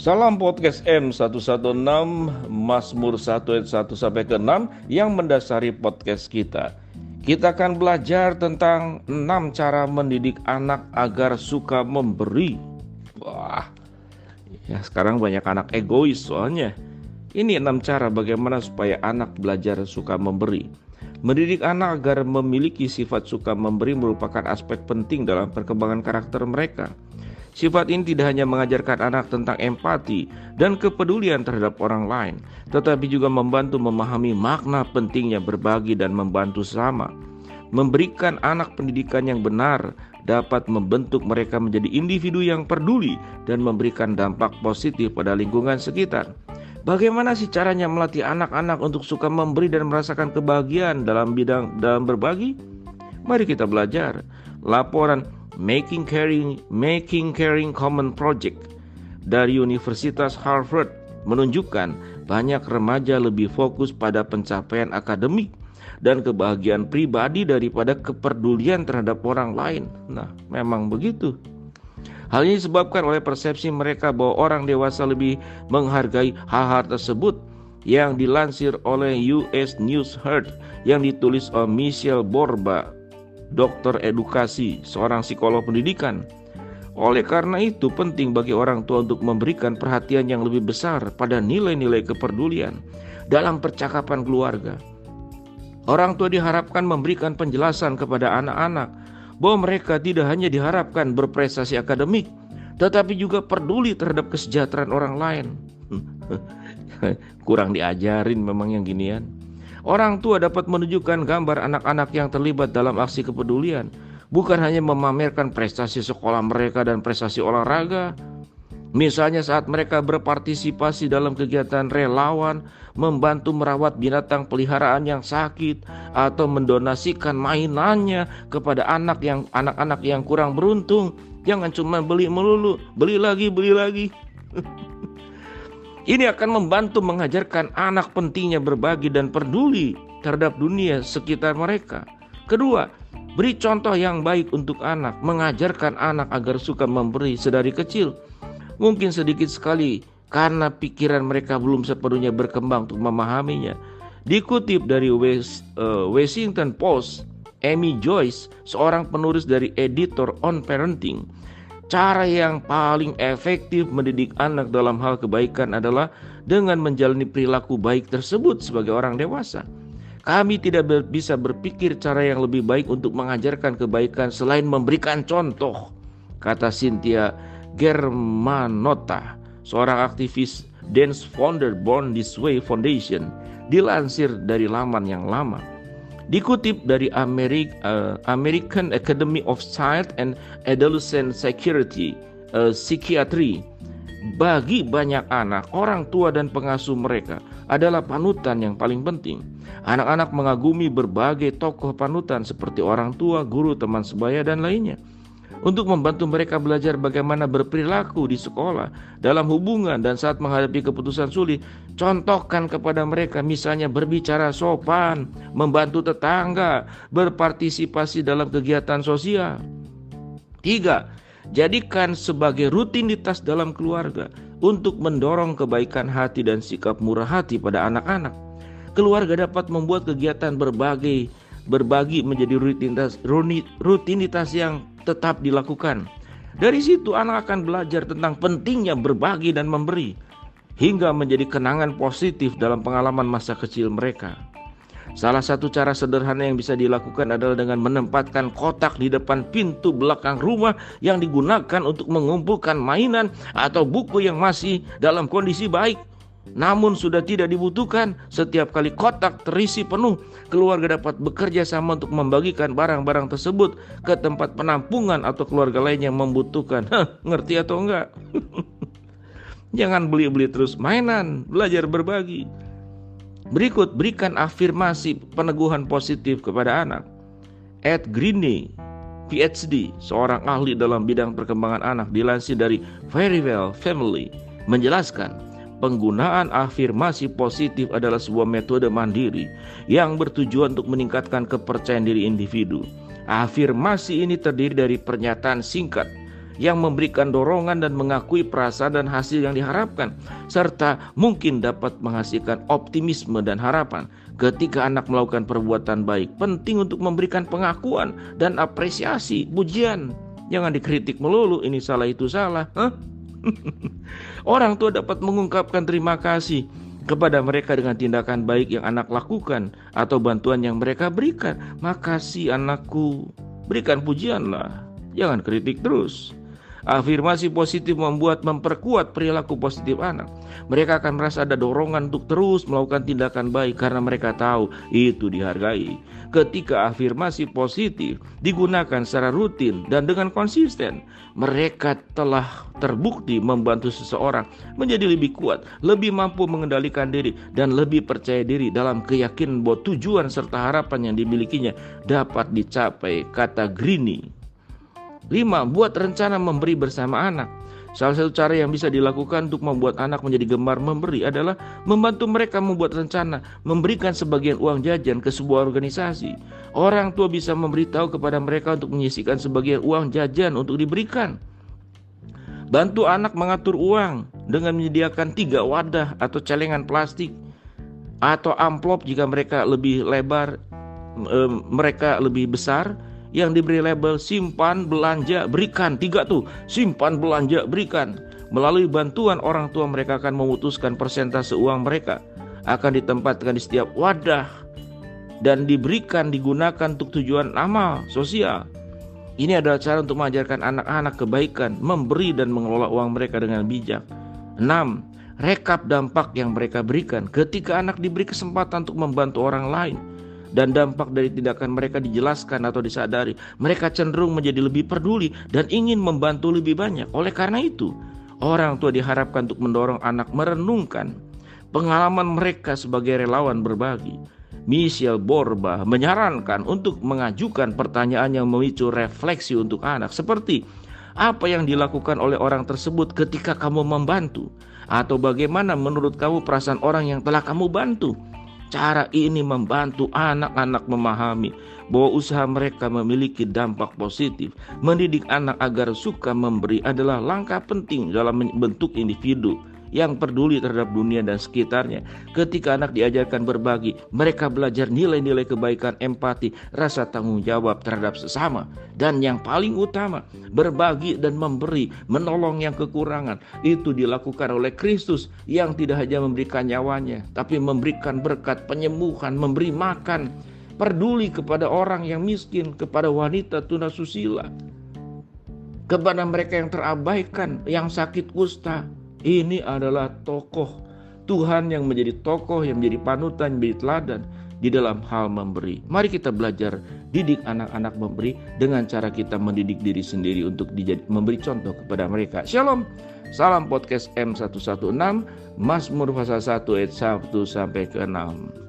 Salam podcast M116 Mazmur 1 ayat 1 sampai ke 6 yang mendasari podcast kita. Kita akan belajar tentang 6 cara mendidik anak agar suka memberi. Wah, ya sekarang banyak anak egois soalnya. Ini 6 cara bagaimana supaya anak belajar suka memberi. Mendidik anak agar memiliki sifat suka memberi merupakan aspek penting dalam perkembangan karakter mereka. Sifat ini tidak hanya mengajarkan anak tentang empati dan kepedulian terhadap orang lain, tetapi juga membantu memahami makna pentingnya berbagi dan membantu sesama. Memberikan anak pendidikan yang benar dapat membentuk mereka menjadi individu yang peduli dan memberikan dampak positif pada lingkungan sekitar. Bagaimana sih caranya melatih anak-anak untuk suka memberi dan merasakan kebahagiaan dalam berbagi? Mari kita belajar. Laporan Making Caring Common Project dari Universitas Harvard menunjukkan banyak remaja lebih fokus pada pencapaian akademik dan kebahagiaan pribadi daripada kepedulian terhadap orang lain. Nah, memang begitu. Hal ini disebabkan oleh persepsi mereka bahwa orang dewasa lebih menghargai hal-hal tersebut, yang dilansir oleh US News Herald yang ditulis oleh Michelle Borba, dokter edukasi, seorang psikolog pendidikan. Oleh karena itu penting bagi orang tua untuk memberikan perhatian yang lebih besar pada nilai-nilai kepedulian dalam percakapan keluarga. Orang tua diharapkan memberikan penjelasan kepada anak-anak bahwa mereka tidak hanya diharapkan berprestasi akademik, tetapi juga peduli terhadap kesejahteraan orang lain. Kurang diajarin memang yang ginian. Orang tua dapat menunjukkan gambar anak-anak yang terlibat dalam aksi kepedulian, bukan hanya memamerkan prestasi sekolah mereka dan prestasi olahraga. Misalnya saat mereka berpartisipasi dalam kegiatan relawan, membantu merawat binatang peliharaan yang sakit, atau mendonasikan mainannya kepada anak-anak yang kurang beruntung. Jangan cuma beli melulu, beli lagi. Ini akan membantu mengajarkan anak pentingnya berbagi dan peduli terhadap dunia sekitar mereka. Kedua, beri contoh yang baik untuk anak, mengajarkan anak agar suka memberi sedari kecil. Mungkin sedikit sekali karena pikiran mereka belum sepenuhnya berkembang untuk memahaminya. Dikutip dari Washington Post, Amy Joyce, seorang penulis dari Editor on Parenting, cara yang paling efektif mendidik anak dalam hal kebaikan adalah dengan menjalani perilaku baik tersebut sebagai orang dewasa. Kami tidak bisa berpikir cara yang lebih baik untuk mengajarkan kebaikan selain memberikan contoh, kata Cynthia Germanotta, seorang aktivis Dance Founder Born This Way Foundation, dilansir dari laman yang lama. Dikutip dari American Academy of Child and Adolescent Psychiatry, bagi banyak anak, orang tua dan pengasuh mereka adalah panutan yang paling penting. Anak-anak mengagumi berbagai tokoh panutan seperti orang tua, guru, teman sebaya, dan lainnya. Untuk membantu mereka belajar bagaimana berperilaku di sekolah, dalam hubungan, dan saat menghadapi keputusan sulit, contohkan kepada mereka misalnya berbicara sopan, membantu tetangga, berpartisipasi dalam kegiatan sosial. 3. Jadikan sebagai rutinitas dalam keluarga untuk mendorong kebaikan hati dan sikap murah hati pada anak-anak. Keluarga dapat membuat kegiatan berbagi menjadi rutinitas yang tetap dilakukan. Dari situ anak akan belajar tentang pentingnya berbagi dan memberi, hingga menjadi kenangan positif dalam pengalaman masa kecil mereka. Salah satu cara sederhana yang bisa dilakukan adalah dengan menempatkan kotak di depan pintu belakang rumah yang digunakan untuk mengumpulkan mainan atau buku yang masih dalam kondisi baik, namun sudah tidak dibutuhkan. Setiap kali kotak terisi penuh, keluarga dapat bekerja sama untuk membagikan barang-barang tersebut ke tempat penampungan atau keluarga lain yang membutuhkan. Ngerti atau enggak? Jangan beli-beli terus mainan, belajar berbagi. Berikut, berikan afirmasi peneguhan positif kepada anak. Ed Greene, PhD, seorang ahli dalam bidang perkembangan anak, dilansir dari Very Well Family, menjelaskan, penggunaan afirmasi positif adalah sebuah metode mandiri yang bertujuan untuk meningkatkan kepercayaan diri individu. Afirmasi ini terdiri dari pernyataan singkat yang memberikan dorongan dan mengakui perasaan dan hasil yang diharapkan, serta mungkin dapat menghasilkan optimisme dan harapan. Ketika anak melakukan perbuatan baik, penting untuk memberikan pengakuan dan apresiasi, pujian. Jangan dikritik melulu, ini salah itu salah. Orang tua dapat mengungkapkan terima kasih kepada mereka dengan tindakan baik yang anak lakukan atau bantuan yang mereka berikan. Makasih anakku, berikan pujianlah, jangan kritik terus. Afirmasi positif memperkuat perilaku positif anak. Mereka akan merasa ada dorongan untuk terus melakukan tindakan baik karena mereka tahu itu dihargai. Ketika afirmasi positif digunakan secara rutin dan dengan konsisten, mereka telah terbukti membantu seseorang menjadi lebih kuat, lebih mampu mengendalikan diri, dan lebih percaya diri dalam keyakinan bahwa tujuan serta harapan yang dimilikinya dapat dicapai, kata Greene. 5. Buat rencana memberi bersama anak. Salah satu cara yang bisa dilakukan untuk membuat anak menjadi gemar memberi adalah membantu mereka membuat rencana, memberikan sebagian uang jajan ke sebuah organisasi. Orang tua bisa memberitahu kepada mereka untuk menyisihkan sebagian uang jajan untuk diberikan. Bantu anak mengatur uang dengan menyediakan 3 wadah atau celengan plastik atau amplop jika mereka lebih lebar, mereka lebih besar, yang diberi label simpan belanja berikan. 3 tuh, simpan belanja berikan. Melalui bantuan orang tua, mereka akan memutuskan persentase uang mereka akan ditempatkan di setiap wadah dan digunakan untuk tujuan amal sosial. Ini adalah cara untuk mengajarkan anak-anak kebaikan, memberi dan mengelola uang mereka dengan bijak. 6. Rekap dampak yang mereka berikan. Ketika anak diberi kesempatan untuk membantu orang lain dan dampak dari tindakan mereka dijelaskan atau disadari, mereka cenderung menjadi lebih peduli dan ingin membantu lebih banyak. Oleh karena itu, orang tua diharapkan untuk mendorong anak merenungkan pengalaman mereka sebagai relawan berbagi. Michelle Borba menyarankan untuk mengajukan pertanyaan yang memicu refleksi untuk anak, seperti apa yang dilakukan oleh orang tersebut ketika kamu membantu, atau bagaimana menurut kamu perasaan orang yang telah kamu bantu. Cara ini membantu anak-anak memahami bahwa usaha mereka memiliki dampak positif. Mendidik anak agar suka memberi adalah langkah penting dalam membentuk individu yang peduli terhadap dunia dan sekitarnya. Ketika anak diajarkan berbagi, mereka belajar nilai-nilai kebaikan, empati, rasa tanggung jawab terhadap sesama. Dan yang paling utama, berbagi dan memberi, menolong yang kekurangan. Itu dilakukan oleh Kristus yang tidak hanya memberikan nyawanya, tapi memberikan berkat penyembuhan, memberi makan, peduli kepada orang yang miskin, kepada wanita tunasusila, kepada mereka yang terabaikan, yang sakit kusta. Ini adalah tokoh Tuhan yang menjadi tokoh, yang menjadi panutan, menjadi teladan di dalam hal memberi. Mari kita belajar didik anak-anak memberi dengan cara kita mendidik diri sendiri untuk memberi contoh kepada mereka. Shalom. Salam podcast M116, Mazmur pasal 1 ayat 1 sampai ke 6.